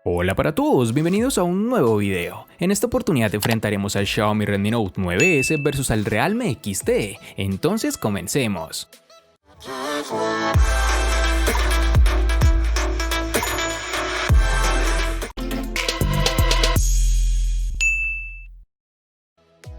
Hola para todos, bienvenidos a un nuevo video. En esta oportunidad enfrentaremos al Xiaomi Redmi Note 9S versus al Realme XT. Entonces comencemos.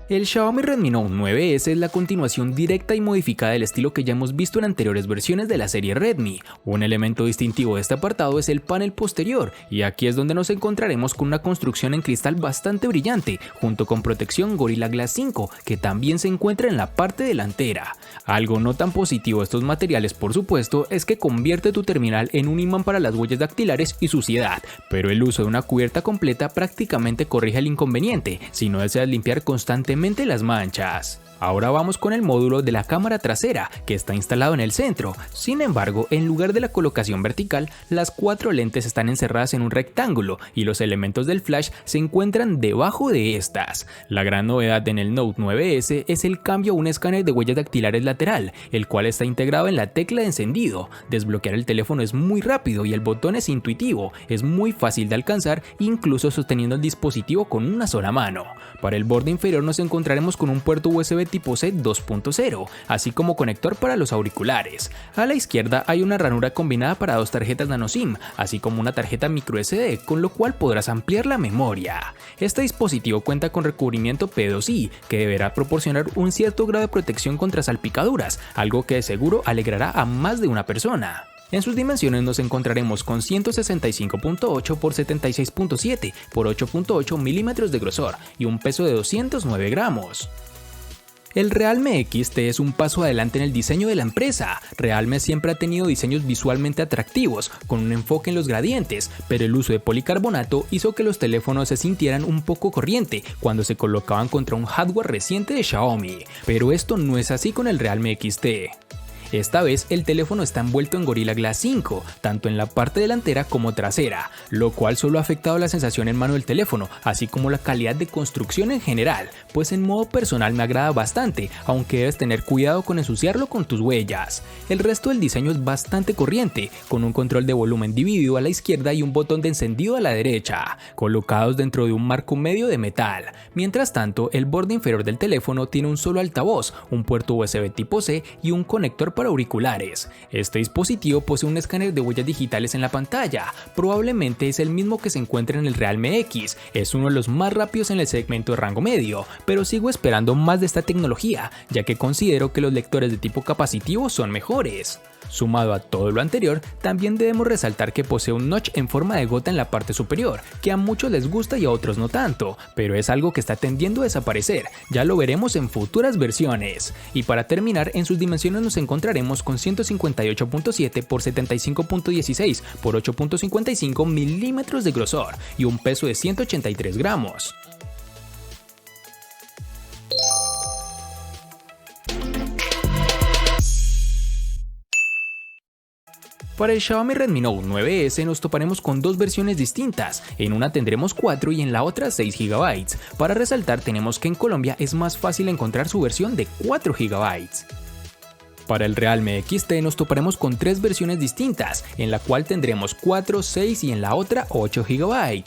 El Xiaomi Redmi Note 9S es la continuación directa y modificada del estilo que ya hemos visto en anteriores versiones de la serie Redmi. Un elemento distintivo de este apartado es el panel posterior, y aquí es donde nos encontraremos con una construcción en cristal bastante brillante, junto con protección Gorilla Glass 5, que también se encuentra en la parte delantera. Algo no tan positivo de estos materiales, por supuesto, es que convierte tu terminal en un imán para las huellas dactilares y suciedad, pero el uso de una cubierta completa prácticamente corrige el inconveniente si no deseas limpiar constantemente las manchas. Ahora vamos con el módulo de la cámara trasera, que está instalado en el centro. Sin embargo, en lugar de la colocación vertical, las 4 lentes están encerradas en un rectángulo y los elementos del flash se encuentran debajo de estas. La gran novedad en el Note 9S es el cambio a un escáner de huellas dactilares lateral, el cual está integrado en la tecla de encendido. Desbloquear el teléfono es muy rápido y el botón es intuitivo, es muy fácil de alcanzar, incluso sosteniendo el dispositivo con una sola mano. Para el borde inferior nos encontraremos con un puerto USB tipo C 2.0, así como conector para los auriculares. A la izquierda hay una ranura combinada para 2 tarjetas nano SIM, así como una tarjeta microSD, con lo cual podrás ampliar la memoria. Este dispositivo cuenta con recubrimiento P2i, que deberá proporcionar un cierto grado de protección contra salpicaduras, algo que de seguro alegrará a más de una persona. En sus dimensiones nos encontraremos con 165.8 por 76.7 por 8.8 milímetros de grosor y un peso de 209 gramos. El Realme XT es un paso adelante en el diseño de la empresa. Realme siempre ha tenido diseños visualmente atractivos, con un enfoque en los gradientes, pero el uso de policarbonato hizo que los teléfonos se sintieran un poco corriente cuando se colocaban contra un hardware reciente de Xiaomi. Pero esto no es así con el Realme XT. Esta vez el teléfono está envuelto en Gorilla Glass 5, tanto en la parte delantera como trasera, lo cual solo ha afectado la sensación en mano del teléfono, así como la calidad de construcción en general, pues en modo personal me agrada bastante, aunque debes tener cuidado con ensuciarlo con tus huellas. El resto del diseño es bastante corriente, con un control de volumen dividido a la izquierda y un botón de encendido a la derecha, colocados dentro de un marco medio de metal. Mientras tanto, el borde inferior del teléfono tiene un solo altavoz, un puerto USB tipo C y un conector para auriculares. Este dispositivo posee un escáner de huellas digitales en la pantalla, probablemente es el mismo que se encuentra en el Realme X, es uno de los más rápidos en el segmento de rango medio, pero sigo esperando más de esta tecnología, ya que considero que los lectores de tipo capacitivo son mejores. Sumado a todo lo anterior, también debemos resaltar que posee un notch en forma de gota en la parte superior, que a muchos les gusta y a otros no tanto, pero es algo que está tendiendo a desaparecer, ya lo veremos en futuras versiones. Y para terminar, en sus dimensiones nos encontraremos con 158.7 por 75.16 por 8.55 milímetros de grosor y un peso de 183 gramos. Para el Xiaomi Redmi Note 9S nos toparemos con 2 versiones distintas, en una tendremos 4 y en la otra 6 GB. Para resaltar tenemos que en Colombia es más fácil encontrar su versión de 4 GB. Para el Realme XT nos toparemos con 3 versiones distintas, en la cual tendremos 4, 6 y en la otra 8 GB.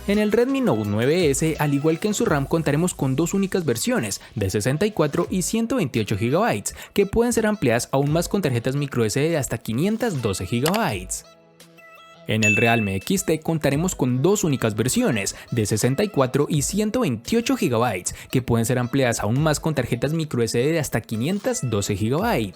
En el Redmi Note 9S, al igual que en su RAM, contaremos con 2 únicas versiones, de 64 y 128 GB, que pueden ser ampliadas aún más con tarjetas microSD de hasta 512 GB. En el Realme XT contaremos con 2 únicas versiones, de 64 y 128 GB, que pueden ser ampliadas aún más con tarjetas microSD de hasta 512 GB.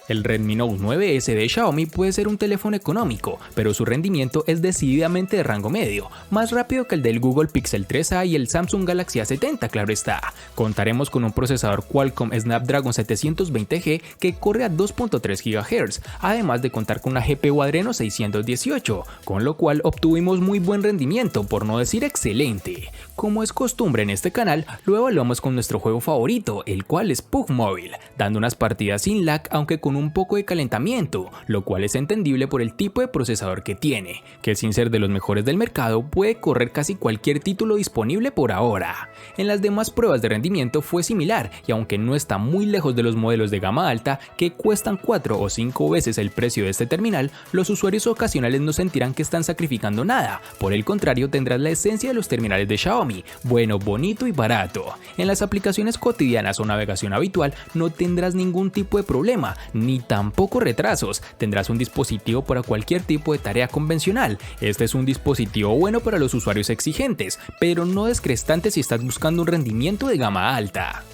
El Redmi Note 9S de Xiaomi puede ser un teléfono económico, pero su rendimiento es decididamente de rango medio, más rápido que el del Google Pixel 3a y el Samsung Galaxy A70, claro está. Contaremos con un procesador Qualcomm Snapdragon 720G que corre a 2.3 GHz, además de contar con una GPU Adreno 618, con lo cual obtuvimos muy buen rendimiento, por no decir excelente. Como es costumbre en este canal, lo evaluamos con nuestro juego favorito, el cual es PUBG Mobile, dando unas partidas sin lag, aunque con con un poco de calentamiento, lo cual es entendible por el tipo de procesador que tiene, que sin ser de los mejores del mercado puede correr casi cualquier título disponible por ahora. En las demás pruebas de rendimiento fue similar, y aunque no está muy lejos de los modelos de gama alta que cuestan 4 o 5 veces el precio de este terminal, los usuarios ocasionales no sentirán que están sacrificando nada. Por el contrario, tendrás la esencia de los terminales de Xiaomi, bueno, bonito y barato. En las aplicaciones cotidianas o navegación habitual no tendrás ningún tipo de problema, ni tampoco retrasos. Tendrás un dispositivo para cualquier tipo de tarea convencional. Este es un dispositivo bueno para los usuarios exigentes, pero no descrestante si estás buscando un rendimiento de gama alta.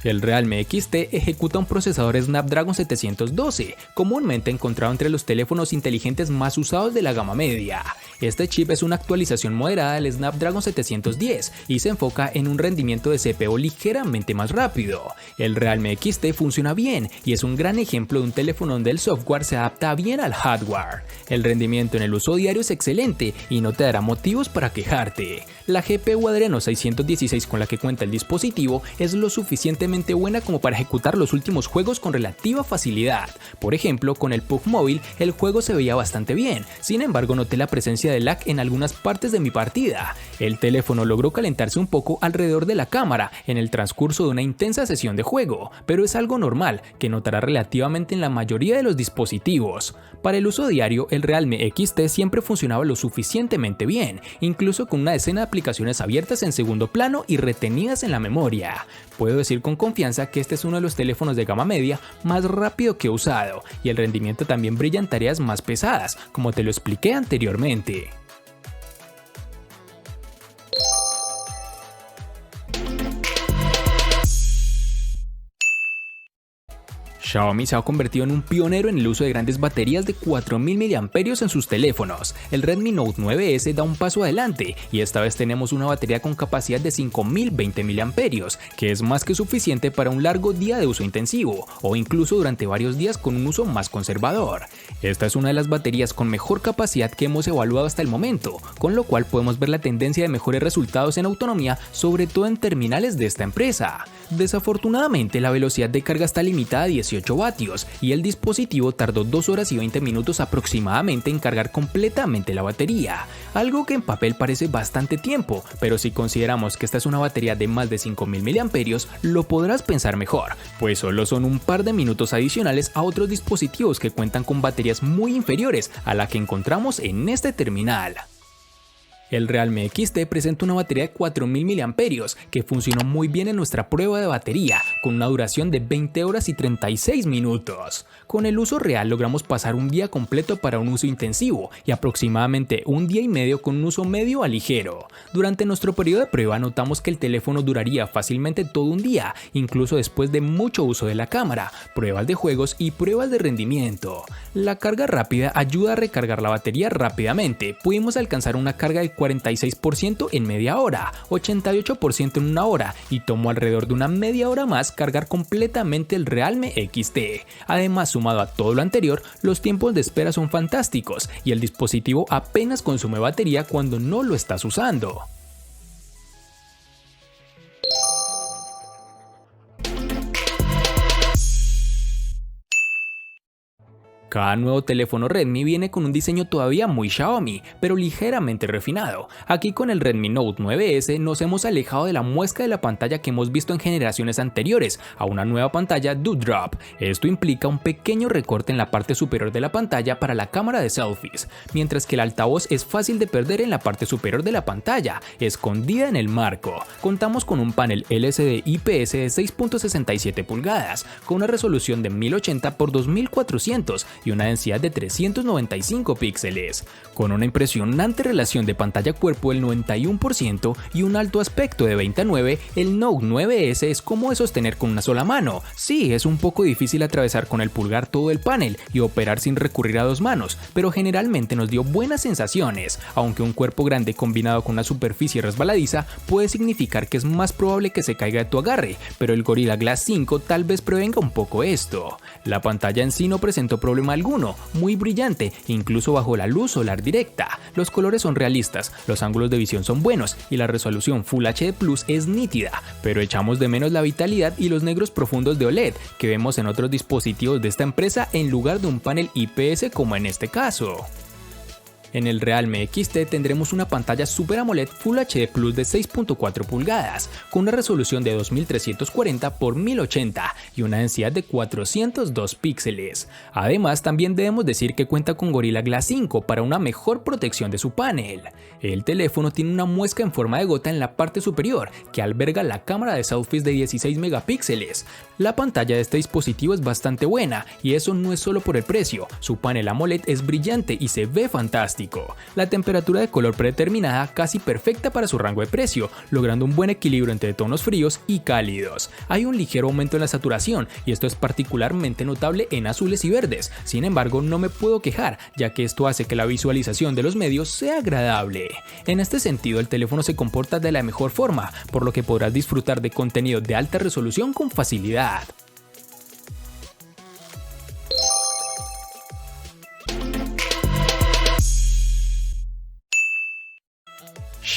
El Realme XT ejecuta un procesador Snapdragon 712, comúnmente encontrado entre los teléfonos inteligentes más usados de la gama media. Este chip es una actualización moderada del Snapdragon 710 y se enfoca en un rendimiento de CPU ligeramente más rápido. El Realme XT funciona bien y es un gran ejemplo de un teléfono donde el software se adapta bien al hardware. El rendimiento en el uso diario es excelente y no te dará motivos para quejarte. La GPU Adreno 616 con la que cuenta el dispositivo es lo suficientemente buena como para ejecutar los últimos juegos con relativa facilidad. Por ejemplo, con el PUBG Mobile el juego se veía bastante bien, sin embargo noté la presencia de lag en algunas partes de mi partida. El teléfono logró calentarse un poco alrededor de la cámara en el transcurso de una intensa sesión de juego, pero es algo normal que notará relativamente en la mayoría de los dispositivos. Para el uso diario, el Realme XT siempre funcionaba lo suficientemente bien, incluso con una decena de aplicaciones abiertas en segundo plano y retenidas en la memoria. Puedo decir con confianza que este es uno de los teléfonos de gama media más rápido que he usado, y el rendimiento también brilla en tareas más pesadas, como te lo expliqué anteriormente. Xiaomi se ha convertido en un pionero en el uso de grandes baterías de 4000 mAh en sus teléfonos. El Redmi Note 9S da un paso adelante y esta vez tenemos una batería con capacidad de 5020 mAh, que es más que suficiente para un largo día de uso intensivo o incluso durante varios días con un uso más conservador. Esta es una de las baterías con mejor capacidad que hemos evaluado hasta el momento, con lo cual podemos ver la tendencia de mejores resultados en autonomía, sobre todo en terminales de esta empresa. Desafortunadamente, la velocidad de carga está limitada a 18 vatios y el dispositivo tardó 2 horas y 20 minutos aproximadamente en cargar completamente la batería, algo que en papel parece bastante tiempo, pero si consideramos que esta es una batería de más de 5000 mAh, lo podrás pensar mejor, pues solo son un par de minutos adicionales a otros dispositivos que cuentan con baterías muy inferiores a la que encontramos en este terminal. El Realme XT presenta una batería de 4000 mAh que funcionó muy bien en nuestra prueba de batería, con una duración de 20 horas y 36 minutos. Con el uso real logramos pasar un día completo para un uso intensivo y aproximadamente un día y medio con un uso medio a ligero. Durante nuestro periodo de prueba notamos que el teléfono duraría fácilmente todo un día, incluso después de mucho uso de la cámara, pruebas de juegos y pruebas de rendimiento. La carga rápida ayuda a recargar la batería rápidamente. Pudimos alcanzar una carga de 46% en media hora, 88% en una hora y tomó alrededor de una media hora más cargar completamente el Realme XT. Además, sumado a todo lo anterior, los tiempos de espera son fantásticos y el dispositivo apenas consume batería cuando no lo estás usando. Cada nuevo teléfono Redmi viene con un diseño todavía muy Xiaomi, pero ligeramente refinado. Aquí con el Redmi Note 9S nos hemos alejado de la muesca de la pantalla que hemos visto en generaciones anteriores a una nueva pantalla Dewdrop. Esto implica un pequeño recorte en la parte superior de la pantalla para la cámara de selfies, mientras que el altavoz es fácil de perder en la parte superior de la pantalla, escondida en el marco. Contamos con un panel LCD IPS de 6.67 pulgadas, con una resolución de 1080 x 2400 y una densidad de 395 píxeles, con una impresionante relación de pantalla-cuerpo del 91% y un alto aspecto de 20:9, el Note 9S es cómodo de sostener con una sola mano. Sí, es un poco difícil atravesar con el pulgar todo el panel y operar sin recurrir a dos manos, pero generalmente nos dio buenas sensaciones, aunque un cuerpo grande combinado con una superficie resbaladiza puede significar que es más probable que se caiga de tu agarre, pero el Gorilla Glass 5 tal vez prevenga un poco esto. La pantalla en sí no presentó problemas problema alguno, muy brillante, incluso bajo la luz solar directa. Los colores son realistas, los ángulos de visión son buenos y la resolución Full HD Plus es nítida, pero echamos de menos la vitalidad y los negros profundos de OLED que vemos en otros dispositivos de esta empresa en lugar de un panel IPS como en este caso. En el Realme XT tendremos una pantalla Super AMOLED Full HD Plus de 6.4 pulgadas, con una resolución de 2340 x 1080 y una densidad de 402 píxeles. Además, también debemos decir que cuenta con Gorilla Glass 5 para una mejor protección de su panel. El teléfono tiene una muesca en forma de gota en la parte superior que alberga la cámara de selfies de 16 megapíxeles. La pantalla de este dispositivo es bastante buena y eso no es solo por el precio, su panel AMOLED es brillante y se ve fantástico. La temperatura de color predeterminada casi perfecta para su rango de precio, logrando un buen equilibrio entre tonos fríos y cálidos. Hay un ligero aumento en la saturación y esto es particularmente notable en azules y verdes, sin embargo no me puedo quejar ya que esto hace que la visualización de los medios sea agradable. En este sentido el teléfono se comporta de la mejor forma, por lo que podrás disfrutar de contenido de alta resolución con facilidad.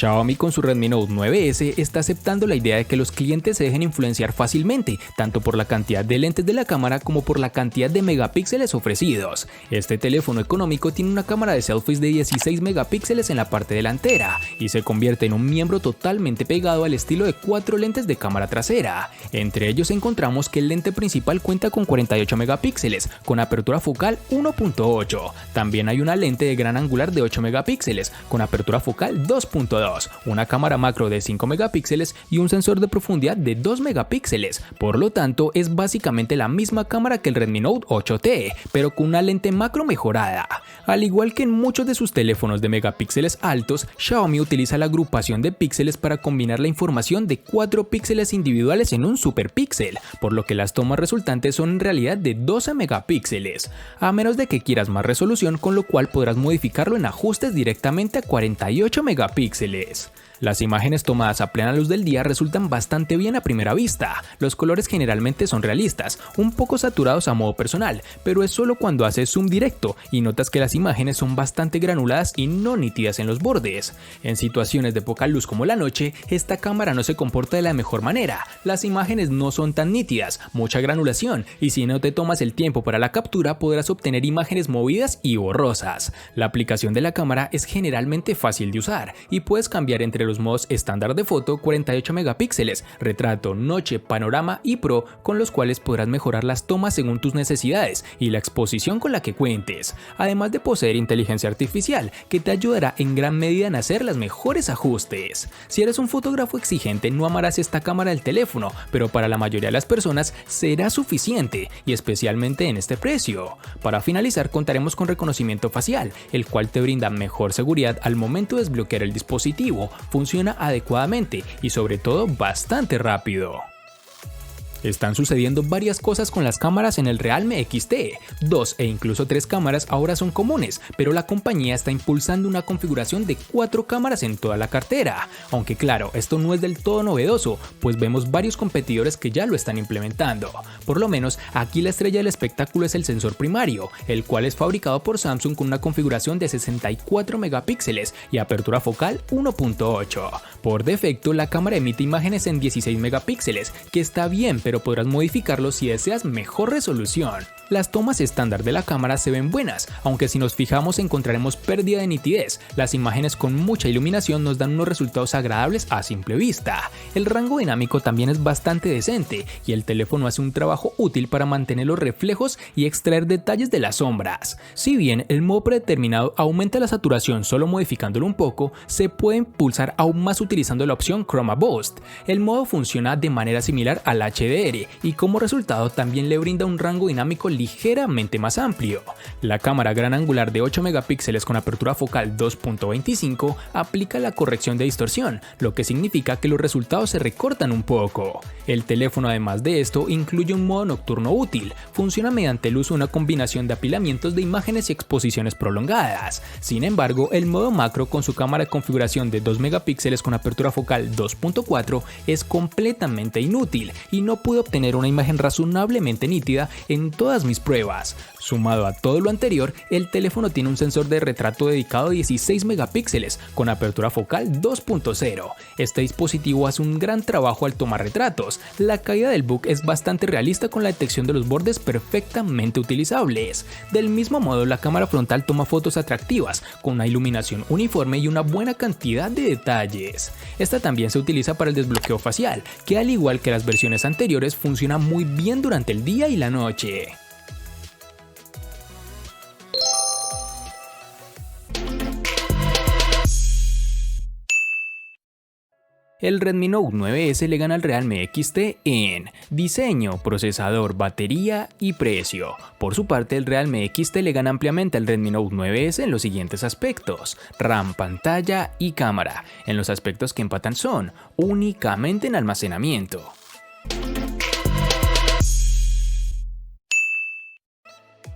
Xiaomi con su Redmi Note 9S está aceptando la idea de que los clientes se dejen influenciar fácilmente, tanto por la cantidad de lentes de la cámara como por la cantidad de megapíxeles ofrecidos. Este teléfono económico tiene una cámara de selfies de 16 megapíxeles en la parte delantera y se convierte en un miembro totalmente pegado al estilo de 4 lentes de cámara trasera. Entre ellos encontramos que el lente principal cuenta con 48 megapíxeles, con apertura focal 1.8. También hay una lente de gran angular de 8 megapíxeles, con apertura focal 2.2. Una cámara macro de 5 megapíxeles y un sensor de profundidad de 2 megapíxeles, por lo tanto es básicamente la misma cámara que el Redmi Note 8T, pero con una lente macro mejorada. Al igual que en muchos de sus teléfonos de megapíxeles altos, Xiaomi utiliza la agrupación de píxeles para combinar la información de 4 píxeles individuales en un superpíxel, por lo que las tomas resultantes son en realidad de 12 megapíxeles, a menos de que quieras más resolución, con lo cual podrás modificarlo en ajustes directamente a 48 megapíxeles. Las imágenes tomadas a plena luz del día resultan bastante bien a primera vista. Los colores generalmente son realistas, un poco saturados a modo personal, pero es solo cuando haces zoom directo y notas que las imágenes son bastante granuladas y no nítidas en los bordes. En situaciones de poca luz como la noche, esta cámara no se comporta de la mejor manera. Las imágenes no son tan nítidas, mucha granulación, y si no te tomas el tiempo para la captura podrás obtener imágenes movidas y borrosas. La aplicación de la cámara es generalmente fácil de usar y puedes cambiar entre los modos estándar de foto, 48 megapíxeles, retrato, noche, panorama y pro, con los cuales podrás mejorar las tomas según tus necesidades y la exposición con la que cuentes, además de poseer inteligencia artificial que te ayudará en gran medida en hacer los mejores ajustes. Si eres un fotógrafo exigente no amarás esta cámara del teléfono, pero para la mayoría de las personas será suficiente y especialmente en este precio. Para finalizar contaremos con reconocimiento facial, el cual te brinda mejor seguridad al momento de desbloquear el dispositivo, funciona adecuadamente y sobre todo bastante rápido. Están sucediendo varias cosas con las cámaras en el Realme XT. 2 e incluso 3 cámaras ahora son comunes, pero la compañía está impulsando una configuración de 4 cámaras en toda la cartera. Aunque claro, esto no es del todo novedoso, pues vemos varios competidores que ya lo están implementando. Por lo menos, aquí la estrella del espectáculo es el sensor primario, el cual es fabricado por Samsung con una configuración de 64 megapíxeles y apertura focal 1.8. Por defecto, la cámara emite imágenes en 16 megapíxeles, que está bien, pero podrás modificarlo si deseas mejor resolución. Las tomas estándar de la cámara se ven buenas, aunque si nos fijamos encontraremos pérdida de nitidez. Las imágenes con mucha iluminación nos dan unos resultados agradables a simple vista. El rango dinámico también es bastante decente y el teléfono hace un trabajo útil para mantener los reflejos y extraer detalles de las sombras. Si bien el modo predeterminado aumenta la saturación solo modificándolo un poco, se puede impulsar aún más utilizando la opción Chroma Boost. El modo funciona de manera similar al HDR y como resultado también le brinda un rango dinámico ligeramente más amplio. La cámara gran angular de 8 megapíxeles con apertura focal 2.25 aplica la corrección de distorsión, lo que significa que los resultados se recortan un poco. El teléfono además de esto incluye un modo nocturno útil, funciona mediante el uso de una combinación de apilamientos de imágenes y exposiciones prolongadas. Sin embargo, el modo macro con su cámara de configuración de 2 megapíxeles con apertura focal 2.4 es completamente inútil y no puede pude obtener una imagen razonablemente nítida en todas mis pruebas. Sumado a todo lo anterior, el teléfono tiene un sensor de retrato dedicado de 16 megapíxeles con apertura focal 2.0. Este dispositivo hace un gran trabajo al tomar retratos. La caída del book es bastante realista con la detección de los bordes perfectamente utilizables. Del mismo modo, la cámara frontal toma fotos atractivas con una iluminación uniforme y una buena cantidad de detalles. Esta también se utiliza para el desbloqueo facial, que al igual que las versiones anteriores funciona muy bien durante el día y la noche. El Redmi Note 9S le gana al Realme XT en diseño, procesador, batería y precio. Por su parte, el Realme XT le gana ampliamente al Redmi Note 9S en los siguientes aspectos: RAM, pantalla y cámara. En los aspectos que empatan son únicamente en almacenamiento.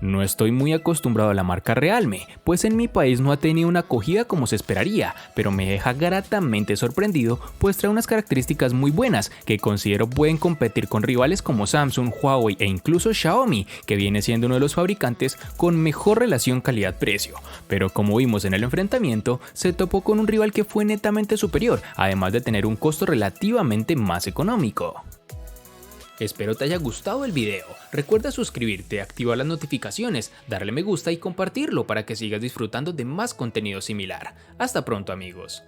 No estoy muy acostumbrado a la marca Realme, pues en mi país no ha tenido una acogida como se esperaría, pero me deja gratamente sorprendido, pues trae unas características muy buenas que considero pueden competir con rivales como Samsung, Huawei e incluso Xiaomi, que viene siendo uno de los fabricantes con mejor relación calidad-precio. Pero como vimos en el enfrentamiento, se topó con un rival que fue netamente superior, además de tener un costo relativamente más económico. Espero te haya gustado el video. Recuerda suscribirte, activar las notificaciones, darle me gusta y compartirlo para que sigas disfrutando de más contenido similar. Hasta pronto, amigos.